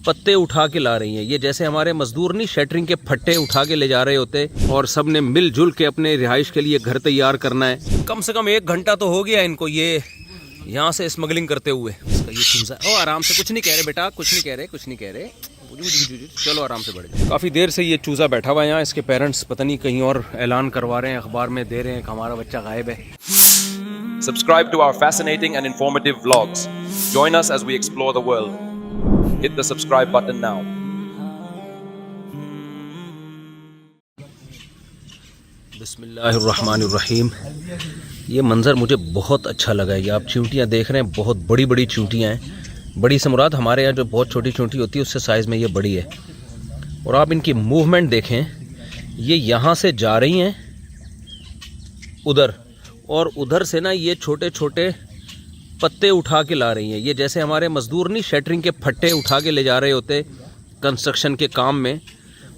पत्ते उठा के ला रही हैं। ये जैसे हमारे मजदूर नहीं शटरिंग के फट्टे उठा के ले जा रहे होते, और सब ने मिलजुल के अपने रिहाइश के लिए घर तैयार करना है। कम से कम 1 घंटा तो हो गया इनको ये यहाँ से स्मगलिंग करते हुए। इसका ये चूजा ओ आराम से, कुछ नहीं कह रहे बेटा, कुछ नहीं कह रहे, कुछ नहीं कह रहे, चलो आराम से बढ़े। काफ़ी देर से ये चूज़ा बैठा हुआ है यहाँ। इसके पेरेंट्स पता नहीं कहीं और ऐलान करवा रहे हैं, अखबार में दे रहे हैं कि हमारा बच्चा गायब है। Subscribe to our fascinating and informative vlogs. Join us as we explore the world. Hit the subscribe button now. बिस्मिल्लाहिर्रहमानिर्रहीम। ये मंज़र मुझे बहुत अच्छा लगा है। ये आप चींटियाँ देख रहे हैं, बहुत बड़ी बड़ी चींटियाँ हैं। बड़ी से मुराद हमारे यहाँ जो बहुत छोटी चींटी होती है उससे साइज़ में ये बड़ी है। और आप इनकी मूवमेंट देखें, ये यहाँ से जा रही हैं उधर, और उधर से ना ये छोटे छोटे पत्ते उठा के ला रही हैं। ये जैसे हमारे मजदूर नहीं शटरिंग के फट्टे उठा के ले जा रहे होते कंस्ट्रक्शन के काम में,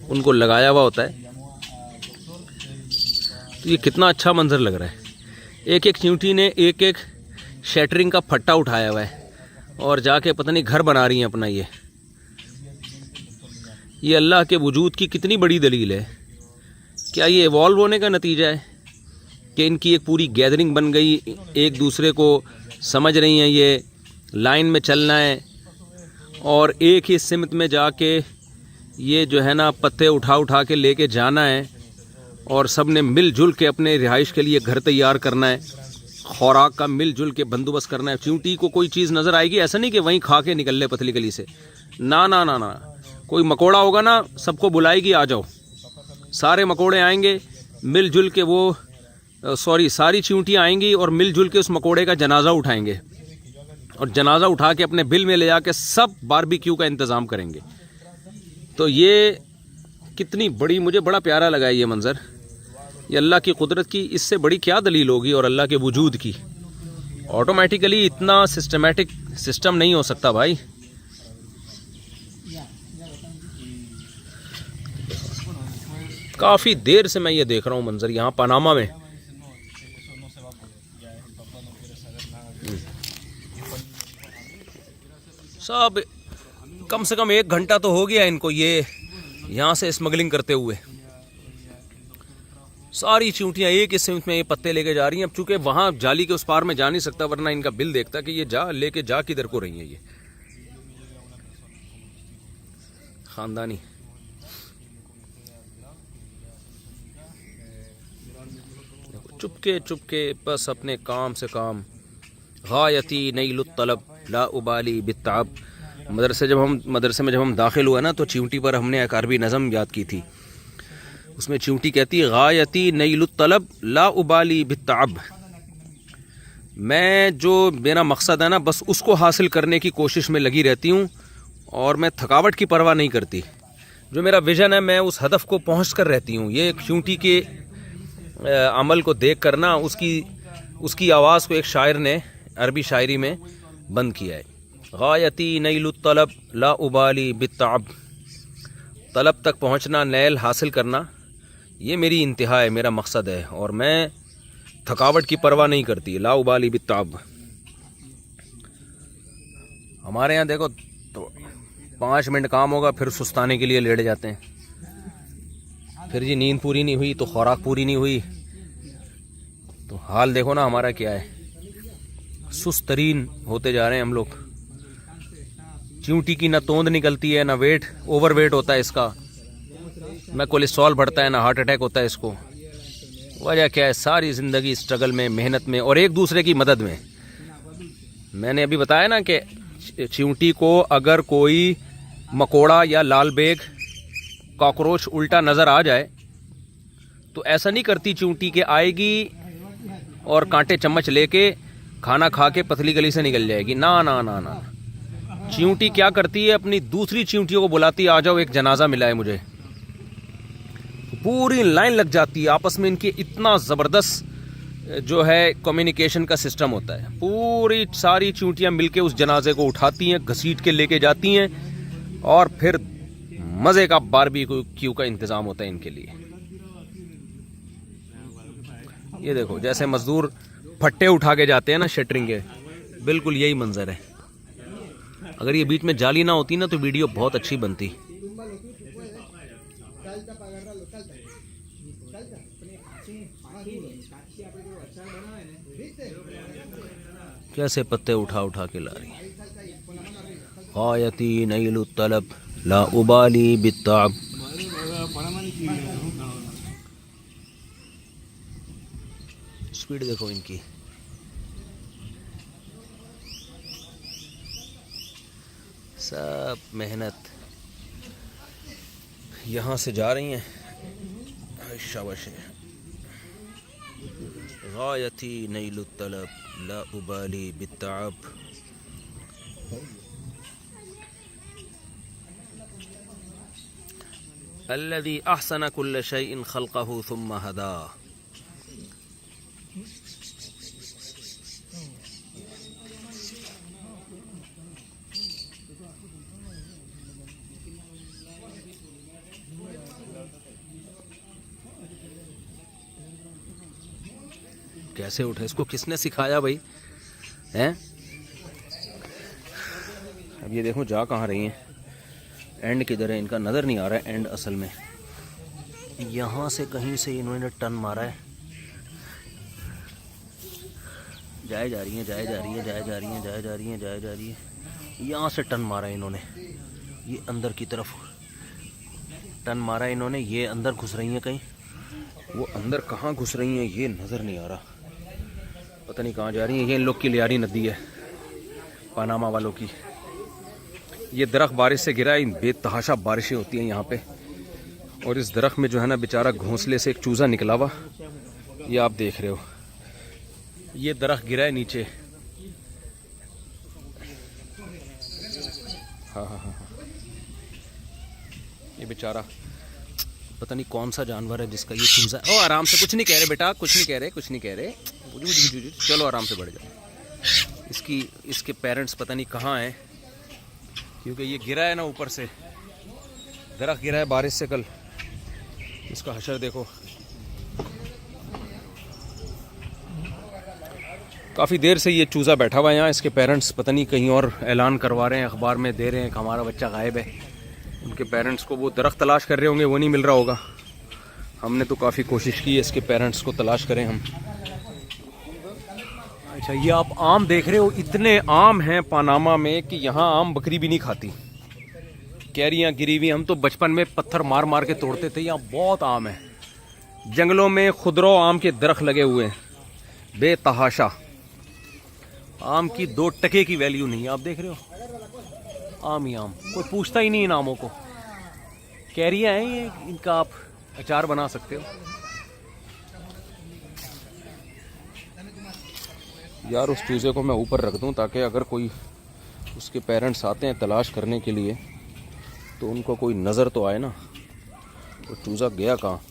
उनको लगाया हुआ होता है। तो ये कितना अच्छा मंजर लग रहा है। एक एक चींटी ने एक एक शटरिंग का फट्टा उठाया हुआ है और जाके पता नहीं घर बना रही हैं अपना। ये अल्लाह के वजूद की कितनी बड़ी दलील है। क्या ये इवॉल्व होने का नतीजा है कि इनकी एक पूरी गैदरिंग बन गई, एक दूसरे को समझ रही हैं, ये लाइन में चलना है और एक ही सिमत में जाके ये जो है ना पत्ते उठा उठा के लेके जाना है, और सब ने मिलजुल के अपने रिहाइश के लिए घर तैयार करना है, खुराक का मिलजुल के बंदोबस्त करना है। चींटी को कोई चीज़ नज़र आएगी, ऐसा नहीं कि वहीं खा के निकल ले पतली गली से, ना ना ना ना। कोई मकोड़ा होगा ना, सबको बुलाएगी, आ जाओ। सारे मकोड़े आएंगे मिलजुल के, सारी चींटियाँ आएंगी और मिलजुल के उस मकोड़े का जनाजा उठाएंगे, और जनाजा उठा के अपने बिल में ले जाके सब बारबेक्यू का इंतज़ाम करेंगे। तो ये कितनी बड़ी, मुझे बड़ा प्यारा लगा ये मंज़र। ये अल्लाह की कुदरत की इससे बड़ी क्या दलील होगी, और अल्लाह के वजूद की। ऑटोमेटिकली इतना सिस्टमेटिक सिस्टम नहीं हो सकता भाई। काफ़ी देर से मैं ये देख रहा हूँ मंज़र यहाँ पनामा में। सब कम से कम 1 घंटा तो हो गया इनको ये यहाँ से स्मगलिंग करते हुए। सारी चींटियाँ एक इस सिमत में ये पत्ते लेके जा रही हैं। अब चूंकि वहाँ जाली के उस पार में जा नहीं सकता, वरना इनका बिल देखता कि ये लेके जा किधर को रही हैं। ये खानदानी चुपके चुपके बस अपने काम से काम। गायती नईलुत तलब ला उबाली बित्ताब। मदरसे में जब हम दाखिल हुआ ना, तो चींटी पर हमने एक अरबी नज़म याद की थी। उसमें चींटी कहती है, गायती नईलुत तलब ला उबाली बित्ताब। मैं जो मेरा मकसद है ना, बस उसको हासिल करने की कोशिश में लगी रहती हूँ, और मैं थकावट की परवाह नहीं करती। जो मेरा विज़न है, मैं उस हदफ को पहुँच कर रहती हूँ। ये एक चींटी के अमल को देख कर ना, उसकी आवाज़ को एक शायर ने अरबी शायरी में बंद किया है। गायती नईलुत तलब ला उबाली बित्ताब। तलब तक पहुँचना, नैल हासिल करना, ये मेरी इंतहा है, मेरा मकसद है, और मैं थकावट की परवाह नहीं करती। ला उबाली बित्ताब। हमारे यहाँ देखो तो 5 मिनट काम होगा, फिर सुस्ताने के लिए लेट जाते हैं। फिर जी नींद पूरी नहीं हुई तो खुराक पूरी नहीं हुई, तो हाल देखो ना हमारा क्या है। सुस्त तरीन होते जा रहे हैं हम लोग। चींटी की ना तोंद निकलती है, ना वेट, ओवर वेट होता है इसका, ना कोलेस्ट्रॉल बढ़ता है, ना हार्ट अटैक होता है इसको। वजह क्या है? सारी ज़िंदगी स्ट्रगल में, मेहनत में, और एक दूसरे की मदद में। मैंने अभी बताया ना कि चींटी को अगर कोई मकोड़ा या लाल बेग, कॉकरोच उल्टा नज़र आ जाए, तो ऐसा नहीं करती चींटी के आएगी और कांटे चम्मच लेके खाना खा के पतली गली से निकल जाएगी। ना ना ना ना। चींटी क्या करती है, अपनी दूसरी चींटियों को बुलाती है, आ जाओ एक जनाजा मिला है मुझे। पूरी लाइन लग जाती है आपस में इनकी। इतना ज़बरदस्त जो है कम्युनिकेशन का सिस्टम होता है। पूरी सारी चींटियां मिलके उस जनाजे को उठाती हैं, घसीट के लेके जाती हैं, और फिर मज़े का बारबेक्यू का इंतज़ाम होता है इनके लिए। ये देखो जैसे मजदूर फट्टे उठा के जाते हैं ना शटरिंग के, बिल्कुल यही मंजर है। अगर ये बीच में जाली ना होती ना तो वीडियो बहुत अच्छी बनती। कैसे पत्ते उठा उठा के ला रही है। गायती नैलु तलब ला उबाली बित्ताब। स्पीड देखो इनकी। सब मेहनत यहाँ से जा रही हैं। शाबाश। गायती नैलु तलब ला उबाली बित्ताब। अल्लज़ी अहसन कुल्ल शैइन खल्क़हु सुम्मा हदा। कैसे उठे, इसको किसने सिखाया भाई हैं? अब ये देखो जा कहाँ रही हैं। एंड किधर है इनका नज़र नहीं आ रहा है। एंड असल में यहाँ से कहीं से इन्होंने टर्न मारा है। जाए जा रही है, जाए जा रही है, जाए जा रही है, जाए जा रही है, जाए जा रही है। यहाँ से टर्न मारा है इन्होंने, ये अंदर की तरफ टर्न मारा है इन्होंने। ये अंदर घुस रही हैं कहीं, वो अंदर कहाँ घुस रही हैं ये नज़र नहीं आ रहा। पता नहीं कहाँ जा रही हैं। ये इन लोग की लियारी नदी है, पनामा वालों की। ये दरख्त बारिश से गिरा है। बेतहाशा बारिशें होती हैं यहाँ पे। और इस दरख्त में जो है ना बेचारा घोंसले से एक चूज़ा निकला हुआ, ये आप देख रहे हो। ये दरख्त गिरा है नीचे। हाँ हाँ हाँ हाँ। ये बेचारा पता नहीं कौन सा जानवर है जिसका ये चूज़ा। ओ आराम से, कुछ नहीं कह रहे बेटा, कुछ नहीं कह रहे, कुछ नहीं कह रहे। चलो आराम से बढ़ जाओ। इसके पेरेंट्स पता नहीं कहाँ हैं, क्योंकि ये गिरा है ना ऊपर से। दरख्त गिरा है बारिश से कल। इसका हशर देखो। काफ़ी देर से ये चूज़ा बैठा हुआ है यहाँ। इसके पेरेंट्स पता नहीं कहीं और ऐलान करवा रहे हैं, अखबार में दे रहे हैं कि हमारा बच्चा गायब है। उनके पेरेंट्स को वो दरख्त तलाश कर रहे होंगे, वो नहीं मिल रहा होगा। हमने तो काफ़ी कोशिश की है इसके पेरेंट्स को तलाश करें हम। अच्छा, ये आप आम देख रहे हो। इतने आम हैं पनामा में कि यहाँ आम बकरी भी नहीं खाती। कैरियाँ गिरी हुई। हम तो बचपन में पत्थर मार मार के तोड़ते थे। यहाँ बहुत आम है। जंगलों में खुदरो आम के दरख्त लगे हुए हैं बेतहाशा। आम की 2 टके की वैल्यू नहीं है। आप देख रहे हो, आम ही आम। कोई पूछता ही नहीं इन आमों को। कैरियाँ हैं ये, इनका आप अचार बना सकते हो। यार उस चूज़े को मैं ऊपर रख दूं ताकि अगर कोई उसके पेरेंट्स आते हैं तलाश करने के लिए तो उनको कोई नज़र तो आए ना। वो चूज़ा गया कहाँ?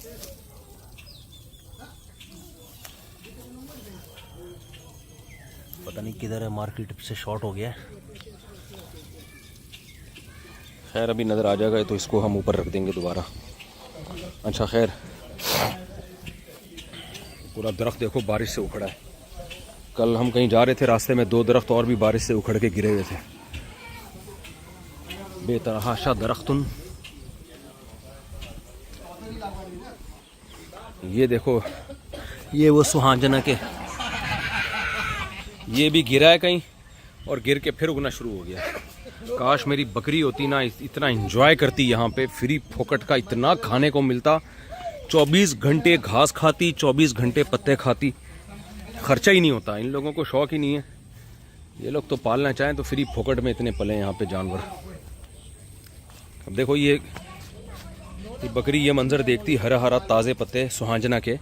पता नहीं किधर है, मार्केट से शॉर्ट हो गया है। खैर अभी नज़र आ जाएगा तो इसको हम ऊपर रख देंगे दोबारा। अच्छा खैर, पूरा दरख्त देखो बारिश से उखड़ा है। कल हम कहीं जा रहे थे, रास्ते में 2 दरख्त और भी बारिश से उखड़ के गिरे हुए थे। बेतहाशा दरख्तुन। ये देखो, ये वो सुहांजना के, ये भी गिरा है कहीं और गिर के फिर उगना शुरू हो गया। काश मेरी बकरी होती ना, इतना एंजॉय करती यहाँ पे। फ्री फोकट का इतना खाने को मिलता। 24 घंटे घास खाती, 24 घंटे पत्ते खाती। खर्चा ही नहीं होता। इन लोगों को शौक ही नहीं है। ये लोग तो पालना चाहें तो फ्री फोकट में इतने पले यहाँ पे जानवर। अब देखो ये बकरी ये मंजर देखती, हरा हरा ताज़े पत्ते सुहांजना के।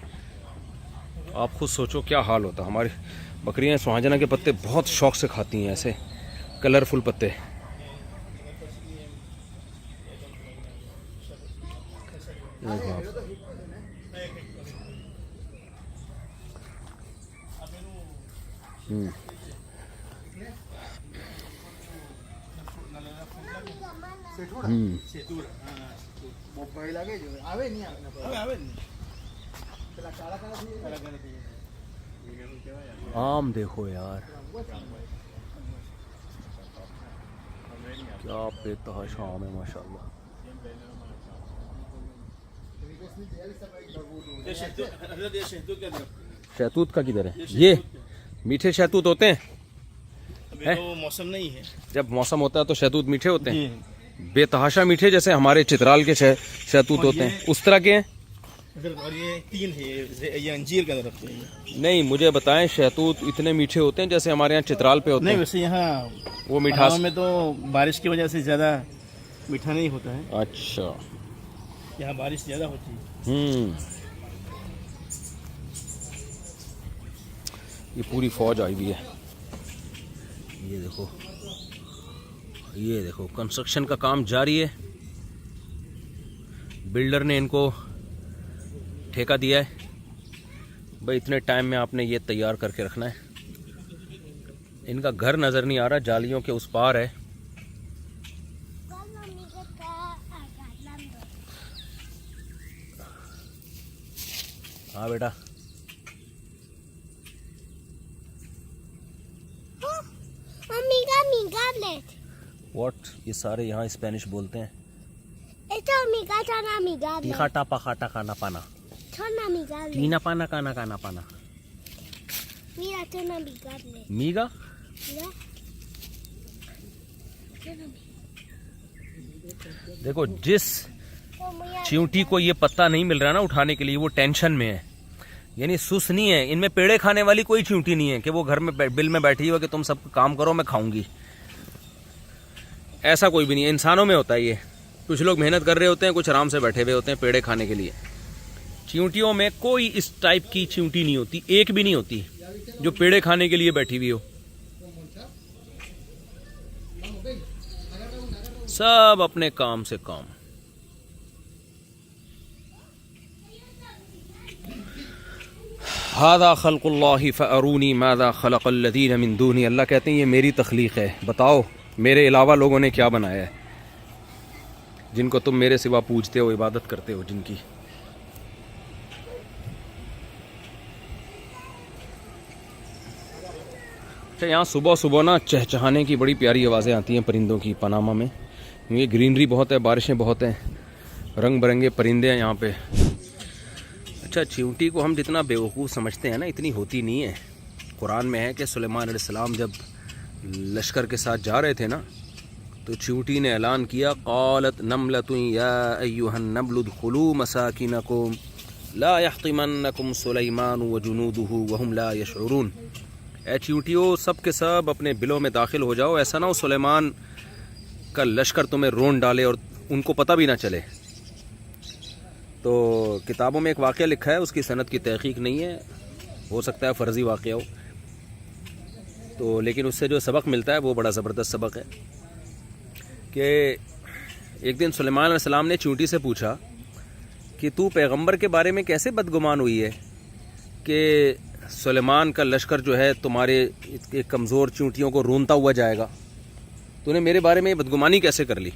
आप खुद सोचो क्या हाल होता। हमारी बकरियाँ सुहांजना के पत्ते बहुत शौक से खाती हैं, ऐसे कलरफुल पत्ते। आम देखो यार, क्या बेतहाशा आम है माशाल्लाह। शहतूत का किधर है? ये मीठे शहतूत होते हैं? अभी तो मौसम नहीं है। जब मौसम होता है तो शहतूत मीठे होते हैं, बेतहाशा मीठे, जैसे हमारे चित्राल के शहतूत होते हैं उस तरह के हैं। और ये 3 है, ये अंजीर का दरख्त है। नहीं, मुझे बताएं, शहतूत इतने मीठे होते हैं जैसे हमारे यहाँ चित्राल पे होते नहीं, हैं? वैसे यहाँ वो मिठास में तो बारिश की वजह से ज़्यादा मीठा नहीं होता है। अच्छा। यहाँ बारिश ज़्यादा होती है। ये पूरी फौज आई हुई है। ये देखो कंस्ट्रक्शन का काम जारी है। बिल्डर ने इनको ठेका दिया है, भाई इतने टाइम में आपने ये तैयार करके रखना है। इनका घर नज़र नहीं आ रहा, जालियों के उस पार है। हाँ बेटा, व्हाट? ये सारे यहाँ स्पेनिश बोलते हैं। तीखा टापा खाटा खाना पाना, टीना पाना काना काना पाना, मीगा। देखो, जिस चींटी को ये पत्ता नहीं मिल रहा ना उठाने के लिए, वो टेंशन में है, यानी सुस्त नहीं है। इनमें पेड़े खाने वाली कोई चींटी नहीं है कि वो घर में बिल में बैठी हुई कि तुम सब काम करो मैं खाऊंगी। ऐसा कोई भी नहीं है। इंसानों में होता है ये, कुछ लोग मेहनत कर रहे होते हैं, कुछ आराम से बैठे हुए होते हैं पेड़े खाने के लिए। चींटियों में कोई इस टाइप की चींटी नहीं होती, एक भी नहीं होती जो पेड़े खाने के लिए बैठी हुई हो। सब अपने काम से काम। हादा खल्कुल्लाहि फअरूनी मादा खलक़ल्लज़ीन मिन दूनी। अल्लाह कहते हैं ये मेरी तख्लीक है, बताओ मेरे अलावा लोगों ने क्या बनाया है, जिनको तुम मेरे सिवा पूजते हो, इबादत करते हो जिनकी। अच्छा, यहाँ सुबह सुबह ना चहचहाने की बड़ी प्यारी आवाज़ें आती हैं परिंदों की पनामा में। ये ग्रीनरी बहुत है, बारिशें बहुत हैं, रंग बिरंगे परिंदे हैं यहाँ पे। अच्छा, चींटी को हम जितना बेवकूफ़ समझते हैं ना, इतनी होती नहीं है। कुरान में है कि सुलेमान अलैहिस्सलाम जब लश्कर के साथ जा रहे थे ना, तो चींटी ने ऐलान किया, क़ालत नमलतुन या अय्युहन नमलु उदखुलू मसाकिनकुम ला यहतिमन्नकुम सुलैमान व जुनूदुहु वहुम ला यशउरून। ए चींटियों, सब के सब अपने बिलों में दाखिल हो जाओ, ऐसा ना हो सुलेमान का लश्कर तुम्हें रोन डाले और उनको पता भी ना चले। तो किताबों में एक वाक़या लिखा है, उसकी सनद की तहक़ीक़ नहीं है, हो सकता है फ़र्ज़ी वाक़या हो, तो लेकिन उससे जो सबक मिलता है वो बड़ा ज़बरदस्त सबक है कि एक दिन सुलेमान अलैहिस्सलाम ने चींटी से पूछा कि तू पैगंबर के बारे में कैसे बदगुमान हुई है कि सुलेमान का लश्कर जो है तुम्हारे कमज़ोर चींटियों को रोनता हुआ जाएगा, तूने मेरे बारे में बदगुमानी कैसे कर ली?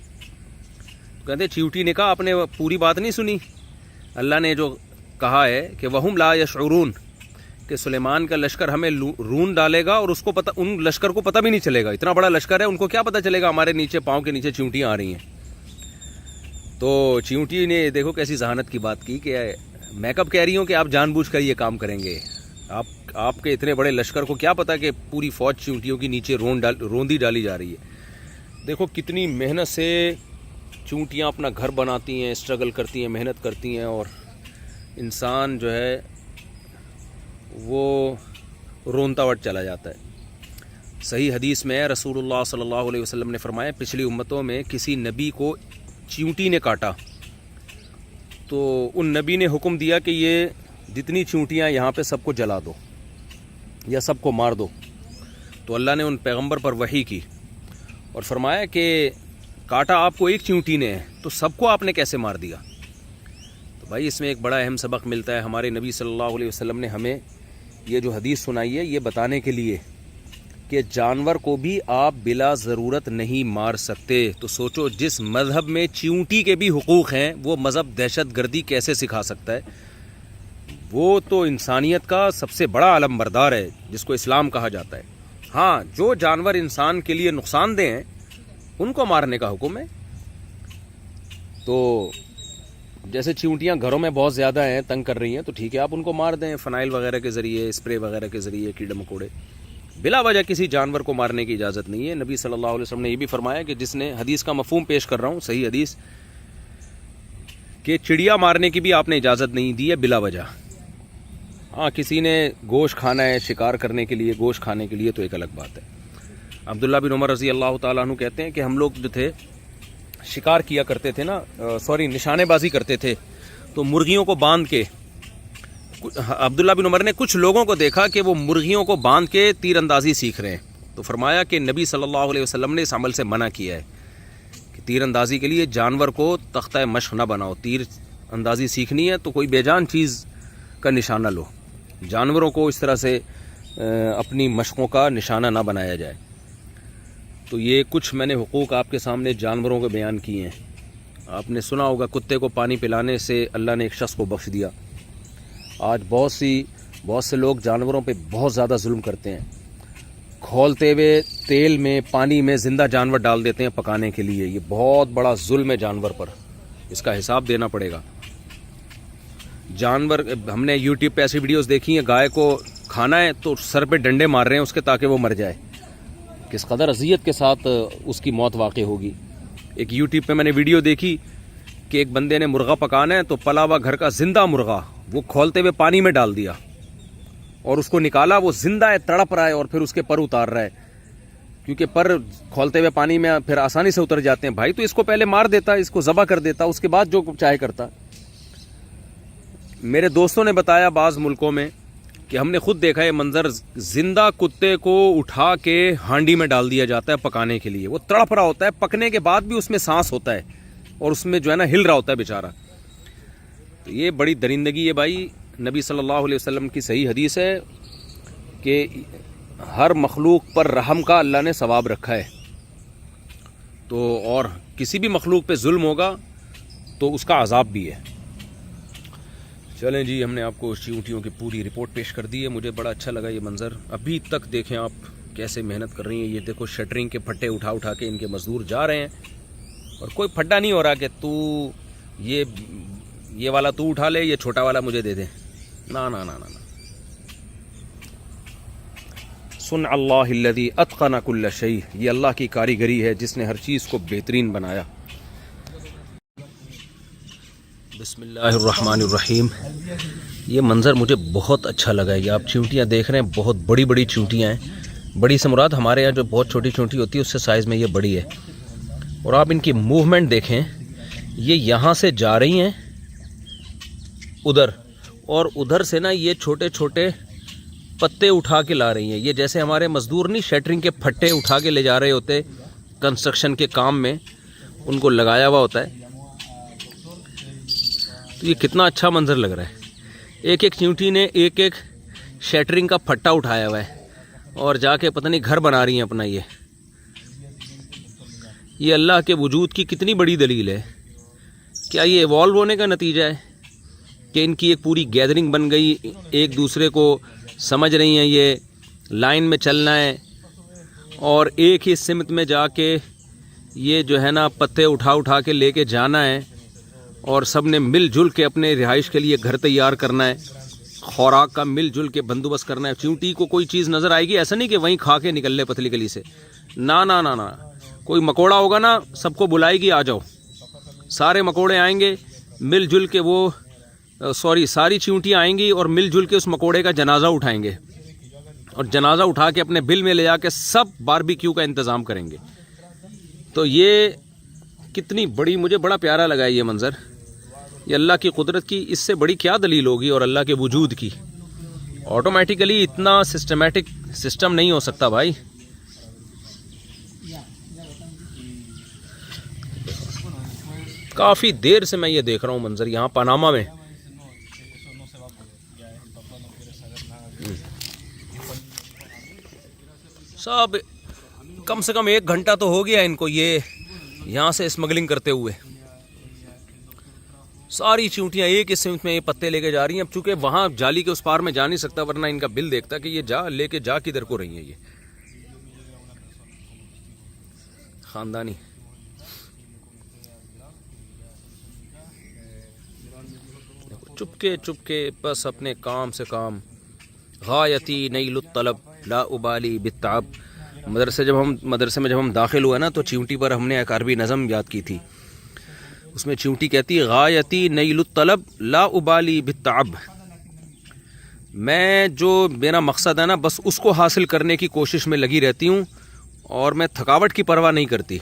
कहते चींटी ने कहा, आपने पूरी बात नहीं सुनी? अल्लाह ने जो कहा है कि वहुम ला यशउरून, कि सुलेमान का लश्कर हमें रून डालेगा और उसको पता, उन लश्कर को पता भी नहीं चलेगा। इतना बड़ा लश्कर है, उनको क्या पता चलेगा हमारे नीचे, पाँव के नीचे चींटियाँ आ रही हैं। तो चींटी ने देखो कैसी जहानत की बात की कि मैं कब कह रही हूँ कि आप जानबूझकर ये काम करेंगे। आपके इतने बड़े लश्कर को क्या पता कि पूरी फौज चींटियों की नीचे रोंदी डाली जा रही है। देखो कितनी मेहनत से चींटियाँ अपना घर बनाती हैं, स्ट्रगल करती हैं, मेहनत करती हैं, और इंसान जो है वो रोनतावट चला जाता है। सही हदीस में रसूलुल्लाह सल्लल्लाहु अलैहि वसल्लम ने फरमाया, पिछली उम्मतों में किसी नबी को चींटी ने काटा तो उन नबी ने हुक्म दिया कि ये जितनी चींटियाँ यहाँ पे सबको जला दो या सबको मार दो। तो अल्लाह ने उन पैगंबर पर वही की और फरमाया कि काटा आपको एक चींटी ने है तो सबको आपने कैसे मार दिया? तो भाई इसमें एक बड़ा अहम सबक मिलता है। हमारे नबी सल्लल्लाहु अलैहि वसल्लम ने हमें ये जो हदीस सुनाई है ये बताने के लिए कि जानवर को भी आप बिला ज़रूरत नहीं मार सकते। तो सोचो, जिस मज़हब में चींटी के भी हुकूक़ हैं वो मज़हब दहशतगर्दी कैसे सिखा सकता है? वो तो इंसानियत का सबसे बड़ा अलमबरदार है जिसको इस्लाम कहा जाता है। हाँ, जो जानवर इंसान के लिए नुकसानदेह हैं उनको मारने का हुक्म है। तो जैसे चींटियां घरों में बहुत ज़्यादा हैं, तंग कर रही हैं, तो ठीक है आप उनको मार दें फ़नाइल वगैरह के ज़रिए, स्प्रे वगैरह के ज़रिए, कीड़े मकोड़े। बिला वजह किसी जानवर को मारने की इजाज़त नहीं है। नबी सल्लल्लाहु अलैहि वसल्लम ने ये भी फरमाया कि जिसने, हदीस का मफ़हूम पेश कर रहा हूँ, सही हदीस, कि चिड़िया मारने की भी आपने इजाज़त नहीं दी है बिला वजह। हाँ, किसी ने गोश्त खाना है शिकार करने के लिए, गोश्त खाने के लिए, तो एक अलग बात है। अब्दुल्ला बिन उमर रज़ी अल्लाह ताला अन्हु कहते हैं कि हम लोग जो थे शिकार किया करते थे ना, निशानेबाजी करते थे, तो मुर्गियों को बांध के, अब्दुल्ला बिन उमर ने कुछ लोगों को देखा कि वो मुर्गियों को बांध के तीरंदाजी सीख रहे हैं। तो फरमाया कि नबी सल्लल्लाहु अलैहि वसल्लम ने इस अमल से मना किया है कि तीरंदाजी के लिए जानवर को तख्ता मश्क ना बनाओ। तीर अंदाजी सीखनी है तो कोई बेजान चीज़ का निशाना लो, जानवरों को इस तरह से अपनी मशकों का निशाना ना बनाया जाए। तो ये कुछ मैंने हुकूक आपके सामने जानवरों के बयान किए हैं। आपने सुना होगा कुत्ते को पानी पिलाने से अल्लाह ने एक शख्स को बख्श दिया। आज बहुत से लोग जानवरों पे बहुत ज़्यादा जुल्म करते हैं। खौलते हुए तेल में, पानी में ज़िंदा जानवर डाल देते हैं पकाने के लिए। ये बहुत बड़ा जुल्म है जानवर पर, इसका हिसाब देना पड़ेगा। जानवर, हमने यूट्यूब पे ऐसी वीडियोस देखी हैं, गाय को खाना है तो सर पे डंडे मार रहे हैं उसके ताकि वो मर जाए। किस कदर अज़ियत के साथ उसकी मौत वाक़ई होगी। एक यूट्यूब पे मैंने वीडियो देखी कि एक बंदे ने मुर्गा पकाना है तो पला हुआ घर का ज़िंदा मुर्गा वो खोलते हुए पानी में डाल दिया और उसको निकाला, वो ज़िंदा है, तड़प रहा है और फिर उसके पर उतार रहा है, क्योंकि पर खोलते हुए पानी में फिर आसानी से उतर जाते हैं। भाई तो इसको पहले मार देता, इसको ज़बह कर देता, उसके बाद जो चाहे करता। मेरे दोस्तों ने बताया बाज़ मुल्कों में कि हमने खुद देखा है मंजर, जिंदा कुत्ते को उठा के हांडी में डाल दिया जाता है पकाने के लिए। वो तड़प रहा होता है, पकने के बाद भी उसमें सांस होता है और उसमें जो है ना हिल रहा होता है बेचारा। तो ये बड़ी दरिंदगी है भाई। नबी सल्लल्लाहु अलैहि वसल्लम की सही हदीस है कि हर मखलूक पर रहम का अल्लाह ने सवाब रखा है। तो और किसी भी मखलूक पे जुल्म होगा तो उसका अजाब भी है। चलें जी, हमने आपको चींटियों की पूरी रिपोर्ट पेश कर दी है। मुझे बड़ा अच्छा लगा ये मंज़र। अभी तक देखें आप कैसे मेहनत कर रही हैं। ये देखो शटरिंग के फट्टे उठा उठा के इनके मज़दूर जा रहे हैं और कोई फड्डा नहीं हो रहा कि तू ये वाला तू उठा ले, ये छोटा वाला मुझे दे दे। ना ना ना ना ना। सुन अल्लाहिल्लज़ी अत्क़ना कुल्ल शै, ये अल्लाह की कारीगरी है जिसने हर चीज़ को बेहतरीन बनाया। बिस्मिल्लाहिर्रहमानिर्रहीम। ये मंज़र मुझे बहुत अच्छा लगा। ये आप चींटियाँ देख रहे हैं, बहुत बड़ी बड़ी चींटियाँ हैं। बड़ी से मुराद हमारे यहाँ जो बहुत छोटी चींटी होती है उससे साइज़ में ये बड़ी है। और आप इनकी मूवमेंट देखें, ये यहाँ से जा रही हैं उधर, और उधर से ना ये छोटे छोटे पत्ते उठा के ला रही हैं। ये जैसे हमारे मज़दूर नहीं शटरिंग के फट्टे उठा के ले जा रहे होते कंस्ट्रक्शन के काम में, उनको लगाया हुआ होता है। तो ये कितना अच्छा मंजर लग रहा है। एक एक चींटी ने एक एक शटरिंग का फट्टा उठाया हुआ है और जाके पता नहीं घर बना रही हैं अपना। ये अल्लाह के वजूद की कितनी बड़ी दलील है। क्या ये इवॉल्व होने का नतीजा है कि इनकी एक पूरी गैदरिंग बन गई, एक दूसरे को समझ रही हैं, ये लाइन में चलना है और एक ही सिमत में जाके ये जो है ना पत्ते उठा उठा के लेके जाना है और सब ने मिलजुल के अपने रिहाइश के लिए घर तैयार करना है, खुराक का मिलजुल के बंदोबस्त करना है। चींटी को कोई चीज़ नज़र आएगी, ऐसा नहीं कि वहीं खा के निकल ले पतली गली से। ना ना ना ना, कोई मकोड़ा होगा ना सबको बुलाएगी, आ जाओ। सारे मकोड़े आएंगे मिलजुल के, सारी चींटियाँ आएंगी और मिलजुल के उस मकोड़े का जनाजा उठाएंगे और जनाजा उठा के अपने बिल में ले जाके सब बारबेक्यू का इंतज़ाम करेंगे। तो ये कितनी बड़ी, मुझे बड़ा प्यारा लगा ये मंज़र। ये अल्लाह की कुदरत की इससे बड़ी क्या दलील होगी और अल्लाह के वजूद की। ऑटोमेटिकली इतना सिस्टमेटिक सिस्टम नहीं हो सकता भाई। काफ़ी देर से मैं ये देख रहा हूँ मंज़र यहाँ पनामा में। सब कम से कम 1 घंटा तो हो गया इनको ये यहाँ से स्मगलिंग करते हुए। सारी चींटियाँ एक ही सिमत में ये पत्ते लेके जा रही हैं। अब चूंकि वहाँ जाली के उस पार में जा नहीं सकता, वरना इनका बिल देखता कि ये लेके जा किधर को रही है ये। ख़ानदानी। चुपके चुपके बस अपने काम से काम। गायती नईलुत तलब ला उबाली बित्ताब। मदरसे में जब हम दाखिल हुए ना तो चिमटी पर हमने एक अरबी नज़म याद की थी। उसमें चिमटी कहती है गायती नईलुत तलब ला उबाली बित्ताब। मैं जो मेरा मकसद है ना बस उसको हासिल करने की कोशिश में लगी रहती हूँ और मैं थकावट की परवाह नहीं करती।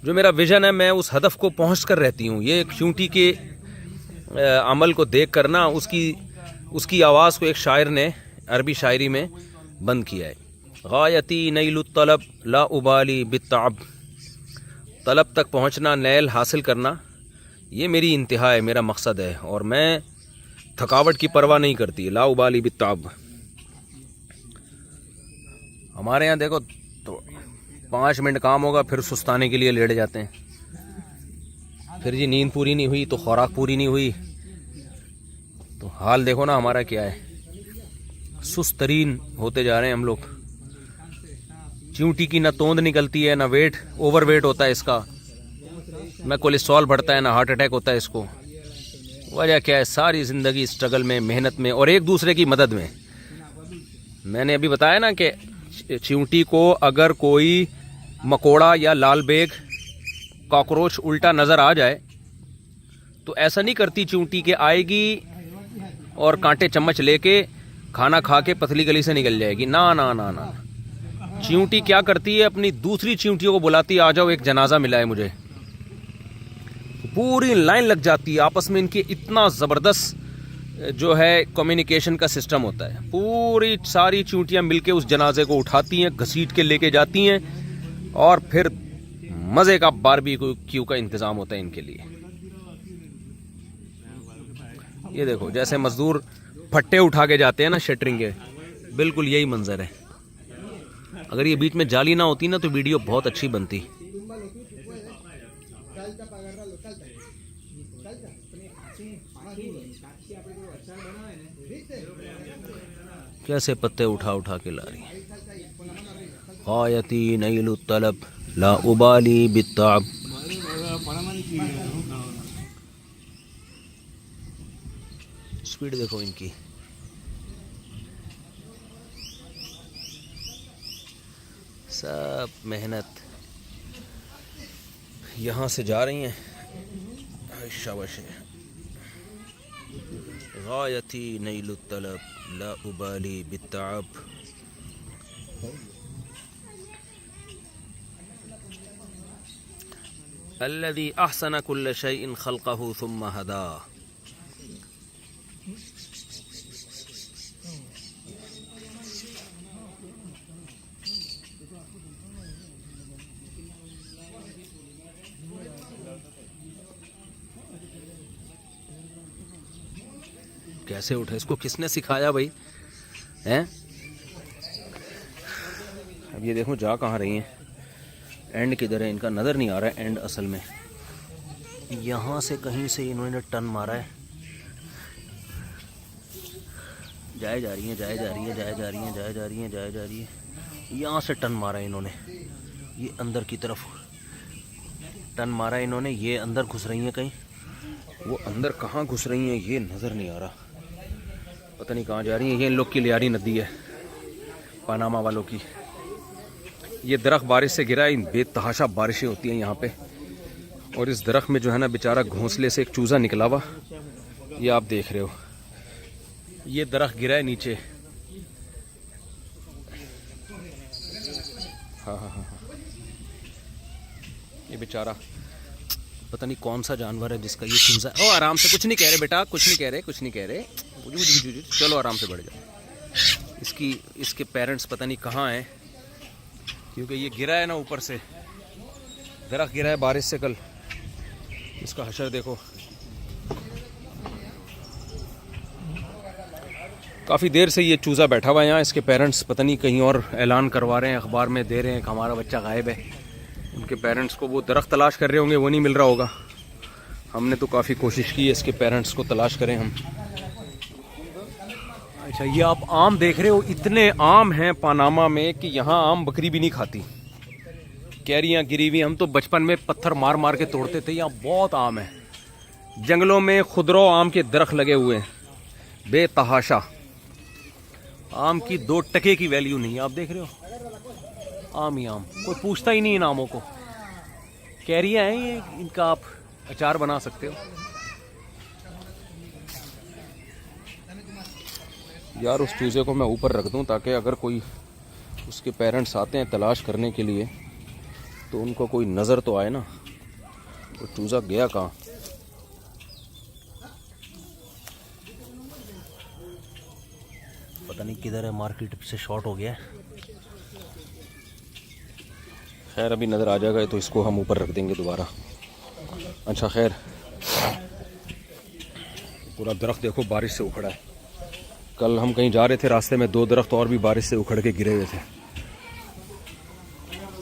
जो मेरा विज़न है मैं उस हदफ को पहुँच कर रहती हूँ। ये चिमटी के अमल को देख कर ना उसकी आवाज़ को एक शायर ने अरबी शायरी में बंद किया है। गायती नईलुत तलब ला उबाली बित्ताब। तलब तक पहुँचना, नैल हासिल करना, ये मेरी इंतहा है, मेरा मकसद है और मैं थकावट की परवाह नहीं करती। ला उबाली बित्ताब। हमारे यहाँ देखो तो 5 मिनट काम होगा फिर सुस्ताने के लिए लेट जाते हैं। फिर जी नींद पूरी नहीं हुई तो खुराक पूरी नहीं हुई तो हाल देखो ना हमारा क्या है। सुस्त तरीन होते जा रहे हैं हम लोग। चिमटी की ना तोंद निकलती है, ना वेट ओवर वेट होता है इसका, ना कोलेस्ट्रॉल बढ़ता है, ना हार्ट अटैक होता है इसको। वजह क्या है? सारी ज़िंदगी स्ट्रगल में, मेहनत में और एक दूसरे की मदद में। मैंने अभी बताया ना कि चिमटी को अगर कोई मकोड़ा या लाल बेग कॉकरोच उल्टा नज़र आ जाए तो ऐसा नहीं करती चिमटी के आएगी और कांटे चम्मच लेके खाना खा के पतली गली से निकल जाएगी। ना ना ना ना, चिमटी क्या करती है? अपनी दूसरी चिमटियों को बुलाती है, आ जाओ एक जनाजा मिला है मुझे। पूरी लाइन लग जाती है आपस में। इनकी इतना ज़बरदस्त जो है कम्युनिकेशन का सिस्टम होता है। पूरी सारी चिमटियाँ मिलके उस जनाजे को उठाती हैं, घसीट के लेके जाती हैं और फिर मज़े का बारबेक्यू का इंतज़ाम होता है इनके लिए। ये देखो जैसे मजदूर फट्टे उठा के जाते हैं ना शटरिंग के, बिल्कुल यही मंजर है। अगर ये बीच में जाली ना होती ना तो वीडियो बहुत अच्छी बनती। कैसे पत्ते उठा उठा के ला रही है। गायती नईलुत तलब ला उबाली बित्ताब। स्पीड देखो इनकी। सब मेहनत यहाँ से जा रही हैं। शाबाश है। गायती नईलुत तलब ला उबाली बित्ताब। अल्लज़ी अहसन कुल्ल शैइन खल्क़हु सुम्मा हदा। कैसे उठे? इसको किसने सिखाया भाई? हैं? अब ये देखो जा कहाँ रही हैं। एंड किधर है इनका? नज़र नहीं आ रहा है एंड। असल में यहाँ से कहीं से इन्होंने टर्न मारा है। जाए जा रही है, जाए जा रही है, जाए जा रही है, जाए जा रही है, जाए जा रही है। यहाँ से टर्न मारा है इन्होंने, ये अंदर की तरफ टर्न मारा है इन्होंने। ये अंदर घुस रही हैं कहीं। वो अंदर कहाँ घुस रही हैं ये नज़र नहीं आ रहा। पता नहीं कहाँ जा रही हैं। ये इन लोग की लियारी नदी है, पनामा वालों की। ये दरख्त बारिश से गिरा है। इन बेतहाशा बारिशें होती हैं यहाँ पे। और इस दरख्त में जो है ना बेचारा घोंसले से एक चूज़ा निकला हुआ, ये आप देख रहे हो। ये दरख्त गिरा है नीचे। हाँ हाँ हाँ हाँ, ये बेचारा पता नहीं कौन सा जानवर है जिसका ये चूज़ा। ओ आराम से, कुछ नहीं कह रहे बेटा, कुछ नहीं कह रहे, कुछ नहीं कह रहे। चलो आराम से बढ़ जाओ। इसके पेरेंट्स पता नहीं कहाँ हैं, क्योंकि ये गिरा है ना ऊपर से। दरख्त गिरा है बारिश से कल। इसका हशर देखो। काफ़ी देर से ये चूज़ा बैठा हुआ है यहाँ। इसके पेरेंट्स पता नहीं कहीं और ऐलान करवा रहे हैं, अखबार में दे रहे हैं कि हमारा बच्चा गायब है। उनके पेरेंट्स को वो दरख्त तलाश कर रहे होंगे, वो नहीं मिल रहा होगा। हमने तो काफ़ी कोशिश की है इसके पेरेंट्स को तलाश करें हम। अच्छा, ये आप आम देख रहे हो। इतने आम हैं पनामा में कि यहाँ आम बकरी भी नहीं खाती। कैरियाँ गिरी हुई, हम तो बचपन में पत्थर मार मार के तोड़ते थे। यहाँ बहुत आम है, जंगलों में खुदरो आम के दरख्त लगे हुए हैं बेतहाशा। आम की 2 टके की वैल्यू नहीं है। आप देख रहे हो, आम ही आम, कोई पूछता ही नहीं इन आमों को। कैरियाँ हैं ये, इनका आप अचार बना सकते हो। यार उस चूजे को मैं ऊपर रख दूं ताकि अगर कोई उसके पेरेंट्स आते हैं तलाश करने के लिए तो उनको कोई नज़र तो आए ना। वो चूजा गया कहाँ? पता नहीं किधर है, मार्केट से शॉर्ट हो गया है। खैर अभी नज़र आ जाएगा तो इसको हम ऊपर रख देंगे दोबारा। अच्छा खैर, पूरा दरख्त देखो बारिश से उखड़ा है। कल हम कहीं जा रहे थे, रास्ते में 2 दरख्त और भी बारिश से उखड़ के गिरे हुए थे।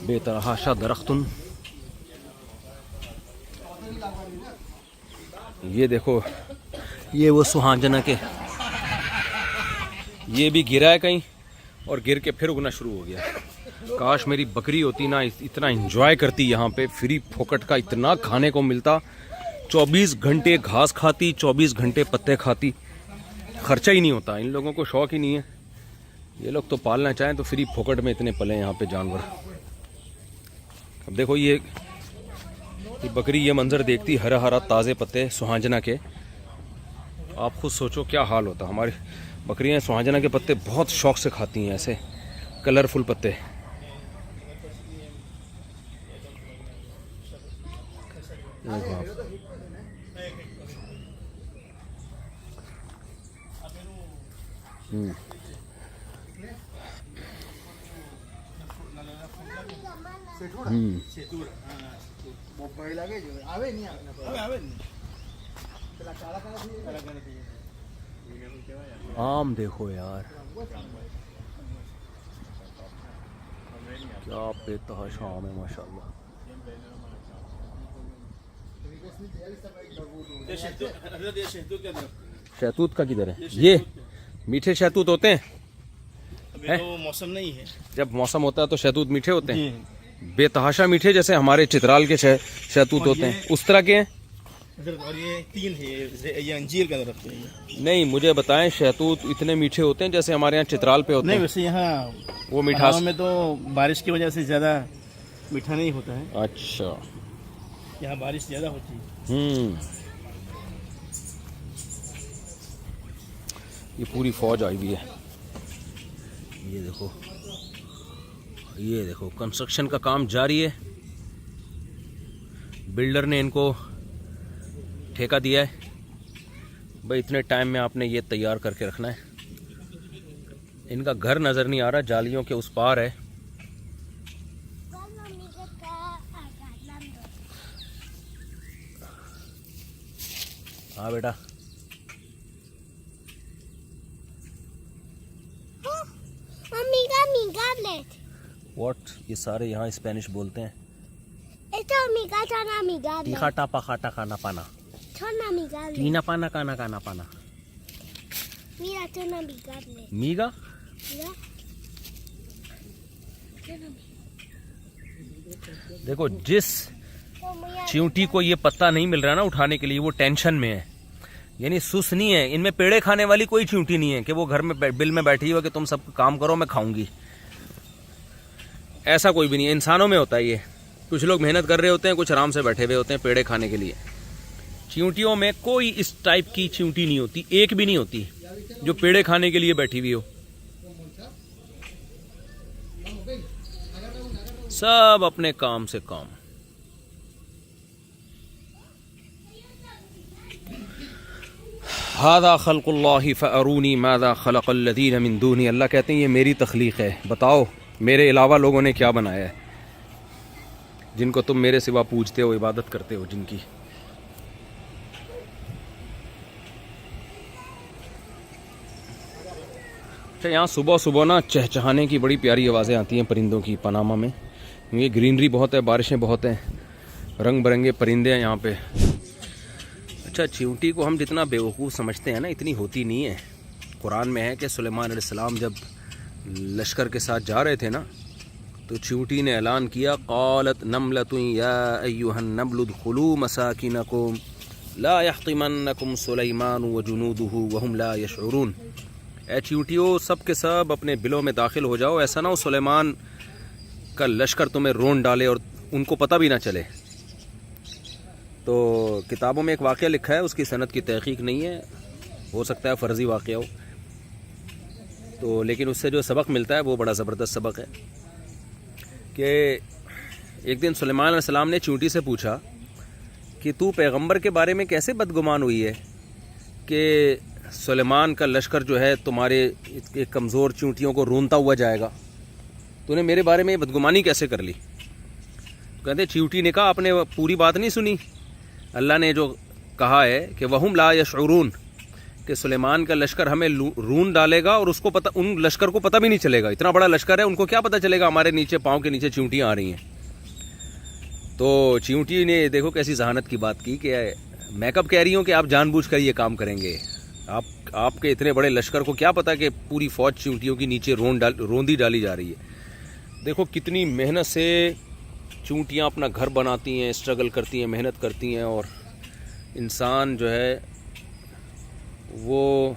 बेतहाशा दरख्तुन। ये देखो, ये वो सुहांजना के, ये भी गिरा है कहीं और गिर के फिर उगना शुरू हो गया। काश मेरी बकरी होती ना, इतना एंजॉय करती यहाँ पे। फ्री फोकट का इतना खाने को मिलता, 24 घंटे घास खाती, 24 घंटे पत्ते खाती, खर्चा ही नहीं होता। इन लोगों को शौक ही नहीं है। ये लोग तो पालना चाहें तो फ्री फोकट में इतने पले यहाँ पे जानवर। अब देखो ये बकरी ये मंजर देखती, हरा हरा ताज़े पत्ते सुहांजना के। आप खुद सोचो क्या हाल होता। हमारी बकरियाँ सुहांजना के पत्ते बहुत शौक से खाती हैं, ऐसे कलरफुल पत्ते। आम देखो यार, क्या बेतहाशा आम है माशाल्लाह। शहतूत का किधर है? ये मीठे शहतूत होते हैं। अभी तो मौसम नहीं है। जब मौसम होता है तो शहतूत मीठे होते हैं, बेतहाशा मीठे, जैसे हमारे चित्राल के शहतूत होते हैं उस तरह के हैं। और ये 3 है, ये अंजीर का दरख्त है। नहीं, मुझे बताएं, शहतूत इतने मीठे होते हैं जैसे हमारे यहाँ चित्राल पे होते नहीं, हैं? वैसे यहाँ वो मिठास में तो बारिश की वजह से ज़्यादा मीठा नहीं होता है। अच्छा, यहाँ बारिश ज़्यादा होती है। ये पूरी फौज आई हुई है। ये देखो, ये देखो, कंस्ट्रक्शन का काम जारी है। बिल्डर ने इनको ठेका दिया है, भाई इतने टाइम में आपने ये तैयार करके रखना है। इनका घर नज़र नहीं आ रहा, जालियों के उस पार है। हाँ बेटा, व्हाट, ये सारे यहाँ स्पेनिश बोलते हैं। तीखा टापा खाटा खाना पाना, टीना पाना काना काना पाना, मीगा। देखो, जिस चींटी को ये पत्ता नहीं मिल रहा ना उठाने के लिए, वो टेंशन में है, यानी सुस नहीं है। इनमें पेड़े खाने वाली कोई चींटी नहीं है कि वो घर में बिल में बैठी हो कि तुम सब काम करो मैं खाऊंगी। ऐसा कोई भी नहीं है। इंसानों में होता है ये, कुछ लोग मेहनत कर रहे होते हैं, कुछ आराम से बैठे हुए होते हैं पेड़े खाने के लिए। चींटियों में कोई इस टाइप की चींटी नहीं होती, एक भी नहीं होती जो पेड़े खाने के लिए बैठी हुई हो। सब अपने काम से काम। हादा खल्कुल्लाहि फअरूनी मादा खलक़ल्लज़ीन मिन दूनी। अल्लाह कहते हैं ये मेरी तख्लीक है, बताओ मेरे अलावा लोगों ने क्या बनाया है, जिनको तुम मेरे सिवा पूजते हो, इबादत करते हो जिनकी। अच्छा, यहाँ सुबह सुबह ना चहचहाने की बड़ी प्यारी आवाज़ें आती हैं परिंदों की पनामा में। ये ग्रीनरी बहुत है, बारिशें बहुत हैं, रंग बिरंगे परिंदे हैं यहाँ पे। अच्छा, चींटी को हम जितना बेवकूफ़ समझते हैं ना, इतनी होती नहीं है। कुरान में है कि सुलेमान अलैहिस्सलाम जब लश्कर के साथ जा रहे थे ना, तो चींटी ने ऐलान किया, क़ालत नमलतुन या अय्युहन नमलु उदखुलू मसाकिनकुम ला यहतिमन्नकुम सुलैमान व जुनूदुहु वहुम ला यशउरून। ए चींटियों, सब के सब अपने बिलों में दाखिल हो जाओ, ऐसा ना हो सुलेमान का लश्कर तुम्हें रोन डाले और उनको पता भी ना चले। तो किताबों में एक वाक़या लिखा है, उसकी सनद की तहक़ीक़ नहीं है, हो सकता है फ़र्ज़ी वाक़या हो, तो लेकिन उससे जो सबक मिलता है वो बड़ा ज़बरदस्त सबक है कि एक दिन सुलेमान अलैहिस्सलाम ने चींटी से पूछा कि तू पैगंबर के बारे में कैसे बदगुमान हुई है कि सुलेमान का लश्कर जो है तुम्हारे एक कमज़ोर चींटियों को रोनता हुआ जाएगा, तूने मेरे बारे में बदगुमानी कैसे कर ली? तो कहते चींटी ने कहा, आपने पूरी बात नहीं सुनी? अल्लाह ने जो कहा है कि वहुम ला यशउरून, कि सुलेमान का लश्कर हमें रून डालेगा और उसको पता, उन लश्कर को पता भी नहीं चलेगा। इतना बड़ा लश्कर है, उनको क्या पता चलेगा हमारे नीचे पाँव के नीचे चींटियाँ आ रही हैं। तो चींटी ने देखो कैसी जहानत की बात की कि मैं कब कह रही हूँ कि आप जानबूझकर ये काम करेंगे। आपके इतने बड़े लश्कर को क्या पता कि पूरी फ़ौज चींटियों की नीचे रोंदी डाली जा रही है। देखो कितनी मेहनत से चींटियाँ अपना घर बनाती हैं, स्ट्रगल करती हैं, मेहनत करती हैं, और इंसान जो है वो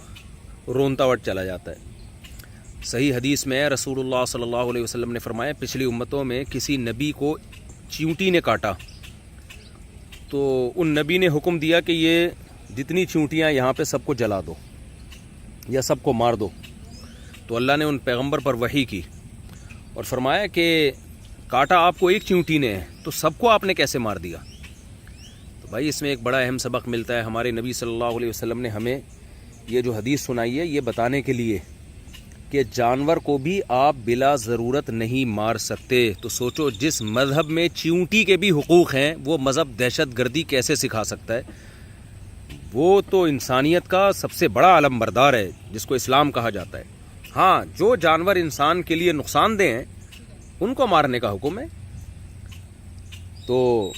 रोनतावट चला जाता है। सही हदीस में रसूलुल्लाह सल्लल्लाहु अलैहि वसल्लम ने फरमाया, पिछली उम्मतों में किसी नबी को चींटी ने काटा तो उन नबी ने हुक्म दिया कि ये जितनी चींटियाँ यहाँ पे सबको जला दो या सबको मार दो। तो अल्लाह ने उन पैगंबर पर वही की और फरमाया कि काटा आपको एक चींटी ने है तो सबको आपने कैसे मार दिया। तो भाई इसमें एक बड़ा अहम सबक मिलता है। हमारे नबी सल्लल्लाहु अलैहि वसल्लम ने हमें ये जो हदीस सुनाई है ये बताने के लिए कि जानवर को भी आप बिला ज़रूरत नहीं मार सकते। तो सोचो, जिस मज़हब में चींटी के भी हुकूक़ हैं वो मज़हब दहशत गर्दी कैसे सिखा सकता है। वो तो इंसानियत का सबसे बड़ा आलम बरदार है जिसको इस्लाम कहा जाता है। हाँ, जो जानवर इंसान के लिए नुकसानदेह हैं उनको मारने का हुक्म है। तो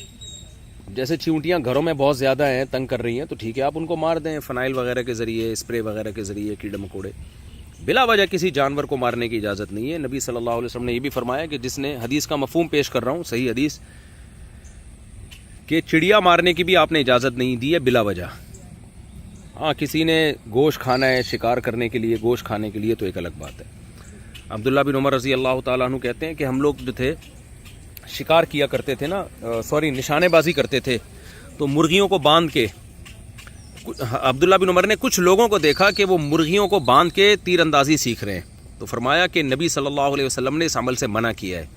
जैसे चींटियाँ घरों में बहुत ज़्यादा हैं, तंग कर रही हैं, तो ठीक है आप उनको मार दें फ़नाइल वगैरह के ज़रिए, स्प्रे वगैरह के ज़रिए, कीड़े मकोड़े। बिला वजह किसी जानवर को मारने की इजाज़त नहीं है। नबी सल्लल्लाहु अलैहि वसल्लम ने यह भी फरमाया कि जिसने, हदीस का मफ़हूम पेश कर रहा हूँ, सही हदीस, कि चिड़िया मारने की भी आपने इजाज़त नहीं दी है बिला वजह। हाँ, किसी ने गोश्त खाना है शिकार करने के लिए, गोश्त खाने के लिए, तो एक अलग बात है। अब्दुल्ला बिन उमर रज़ी अल्लाह ताला अन्हु कहते हैं कि हम लोग जो थे शिकार किया करते थे ना, निशानेबाजी करते थे, तो मुर्गियों को बांध के, अब्दुल्ला बिन उमर ने कुछ लोगों को देखा कि वो मुर्गियों को बांध के तीरंदाजी सीख रहे हैं। तो फरमाया कि नबी सल्लल्लाहु अलैहि वसल्लम ने इस अमल से मना किया है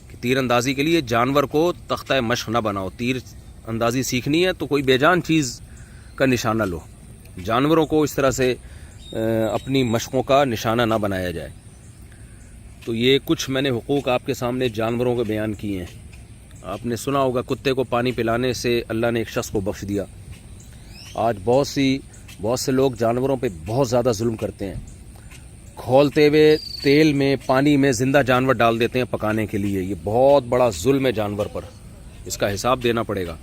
कि तीरंदाजी के लिए जानवर को तख्ता मश्क न बनाओ। तीर अंदाजी सीखनी है तो कोई बेजान चीज़ का निशाना लो, जानवरों को इस तरह से अपनी मशकों का निशाना ना बनाया जाए। तो ये कुछ मैंने हुकूक आपके सामने जानवरों के बयान किए हैं। आपने सुना होगा कुत्ते को पानी पिलाने से अल्लाह ने एक शख्स को बख्श दिया। आज बहुत से लोग जानवरों पे बहुत ज़्यादा जुल्म करते हैं। खौलते हुए तेल में, पानी में ज़िंदा जानवर डाल देते हैं पकाने के लिए। ये बहुत बड़ा जुल्म है जानवर पर, इसका हिसाब देना पड़ेगा।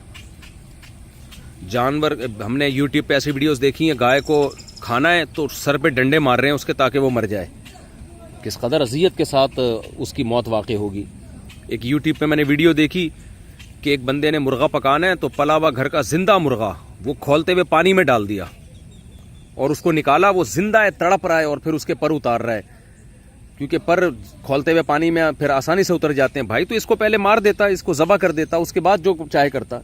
जानवर, हमने यूट्यूब पे ऐसी वीडियोस देखी हैं, गाय को खाना है तो सर पे डंडे मार रहे हैं उसके ताकि वो मर जाए। किस कदर अज़ियत के साथ उसकी मौत वाक़ई होगी। एक यूट्यूब पे मैंने वीडियो देखी कि एक बंदे ने मुर्गा पकाना है तो पला हुआ घर का जिंदा मुर्गा वो खौलते हुए पानी में डाल दिया और उसको निकाला, वो जिंदा है, तड़प रहा है और फिर उसके पर उतार रहा है, क्योंकि पर खौलते हुए पानी में फिर आसानी से उतर जाते हैं। भाई तो इसको पहले मार देता, इसको ज़बह कर देता, उसके बाद जो चाहे करता।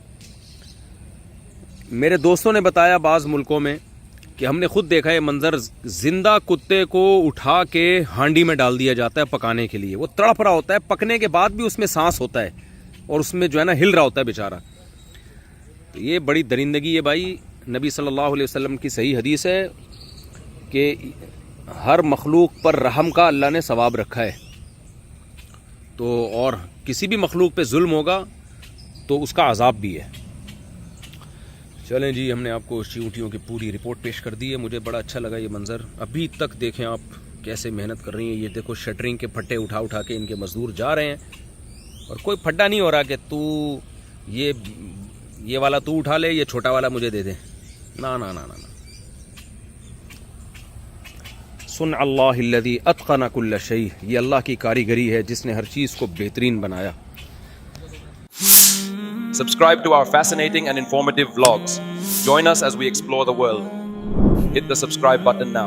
मेरे दोस्तों ने बताया बाज़ मुल्कों में कि हमने खुद देखा है मंजर, जिंदा कुत्ते को उठा के हांडी में डाल दिया जाता है पकाने के लिए। वो तड़प रहा होता है, पकने के बाद भी उसमें सांस होता है और उसमें जो है ना हिल रहा होता है बेचारा। तो ये बड़ी दरिंदगी है भाई। नबी सल्लल्लाहु अलैहि वसल्लम की सही हदीस है कि हर मखलूक पर रहम का अल्लाह ने सवाब रखा है। तो और किसी भी मखलूक पे जुल्म होगा तो उसका अजाब भी है। चलें जी, हमने आपको चींटियों की पूरी रिपोर्ट पेश कर दी है। मुझे बड़ा अच्छा लगा ये मंज़र। अभी तक देखें आप कैसे मेहनत कर रही हैं। ये देखो शटरिंग के फट्टे उठा उठा के इनके मज़दूर जा रहे हैं और कोई फड्डा नहीं हो रहा कि तू ये वाला तू उठा ले, ये छोटा वाला मुझे दे दे। ना ना ना ना ना। सुन अल्लाहिल्लज़ी अत्क़ना कुल्ल शै, ये अल्लाह की कारीगरी है जिसने हर चीज़ को बेहतरीन बनाया। Subscribe to our fascinating and informative vlogs. Join us as we explore the world. Hit the subscribe button now.